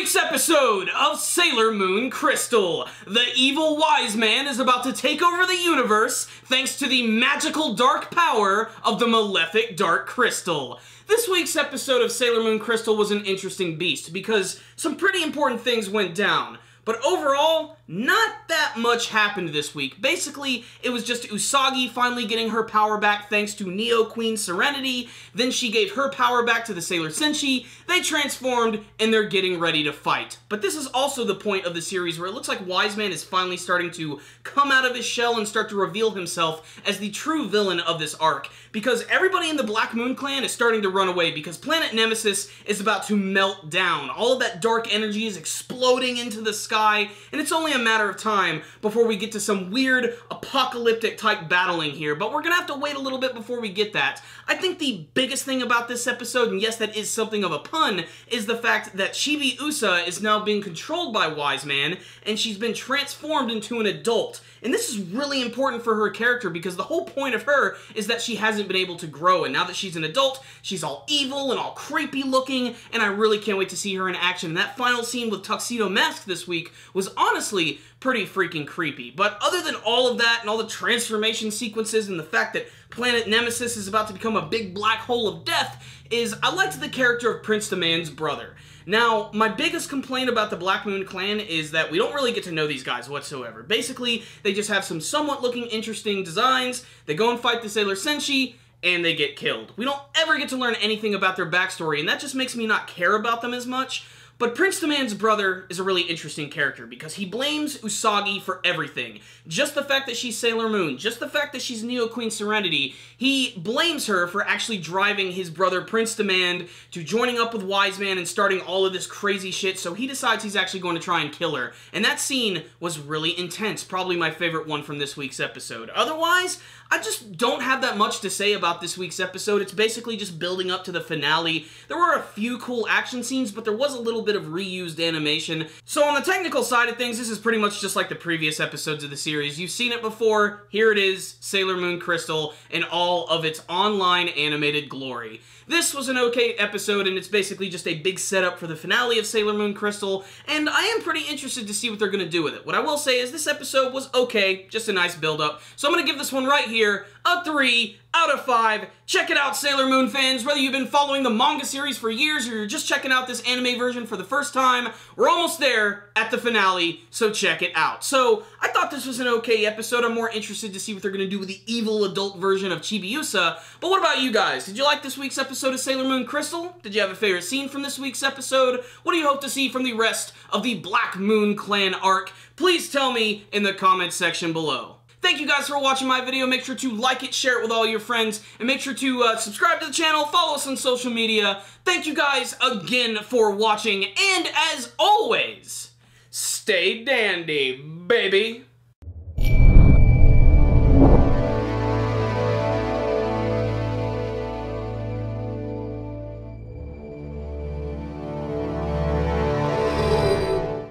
week's episode of Sailor Moon Crystal. The evil Wiseman is about to take over the universe thanks to the magical dark power of the malefic Dark Crystal. This week's episode of Sailor Moon Crystal was an interesting beast because some pretty important things went down. But overall, not that much happened this week. Basically, it was just Usagi finally getting her power back thanks to Neo Queen Serenity. Then she gave her power back to the Sailor Senshi. They transformed, and they're getting ready to fight. But this is also the point of the series where it looks like Wiseman is finally starting to come out of his shell and start to reveal himself as the true villain of this arc. Because everybody in the Black Moon Clan is starting to run away because Planet Nemesis is about to melt down. All of that dark energy is exploding into the sky, and it's only a matter of time before we get to some weird apocalyptic type battling here, but we're gonna have to wait a little bit before we get that. I think the biggest thing about this episode, and yes, that is something of a pun, is the fact that Chibi Usa is now being controlled by Wiseman, and she's been transformed into an adult. And this is really important for her character because the whole point of her is that she hasn't been able to grow, and now that she's an adult, she's all evil and all creepy looking, and I really can't wait to see her in action. And that final scene with Tuxedo Mask this week was honestly pretty freaking creepy. But other than all of that and all the transformation sequences and the fact that Planet Nemesis is about to become a big black hole of death, is I liked the character of Prince Demand's brother. Now, my biggest complaint about the Black Moon Clan is that we don't really get to know these guys whatsoever. Basically, they just have some somewhat looking interesting designs, they go and fight the Sailor Senshi, and they get killed. We don't ever get to learn anything about their backstory, and that just makes me not care about them as much. But Prince Demand's brother is a really interesting character because he blames Usagi for everything. Just the fact that she's Sailor Moon, just the fact that she's Neo Queen Serenity, he blames her for actually driving his brother Prince Demand to joining up with Wiseman and starting all of this crazy shit, so he decides he's actually going to try and kill her. And that scene was really intense, probably my favorite one from this week's episode. Otherwise, I just don't have that much to say about this week's episode. It's basically just building up to the finale. There were a few cool action scenes, but there was a little bit of reused animation. So on the technical side of things, this is pretty much just like the previous episodes of the series. You've seen it before. Here it is, Sailor Moon Crystal, in all of its online animated glory. This was an okay episode, and it's basically just a big setup for the finale of Sailor Moon Crystal, and I am pretty interested to see what they're going to do with it. What I will say is this episode was okay, just a nice build-up, so I'm going to give this one right here a 3 out of 5. Check it out, Sailor Moon fans. Whether you've been following the manga series for years or you're just checking out this anime version for the first time, we're almost there at the finale, so check it out. So, I thought this was an okay episode. I'm more interested to see what they're going to do with the evil adult version of Chibi Usa. But what about you guys? Did you like this week's episode of Sailor Moon Crystal? Did you have a favorite scene from this week's episode? What do you hope to see from the rest of the Black Moon Clan arc? Please tell me in the comments section below. Thank you guys for watching my video. Make sure to like it, share it with all your friends, and make sure to subscribe to the channel, follow us on social media. Thank you guys again for watching, and as always, stay dandy, baby.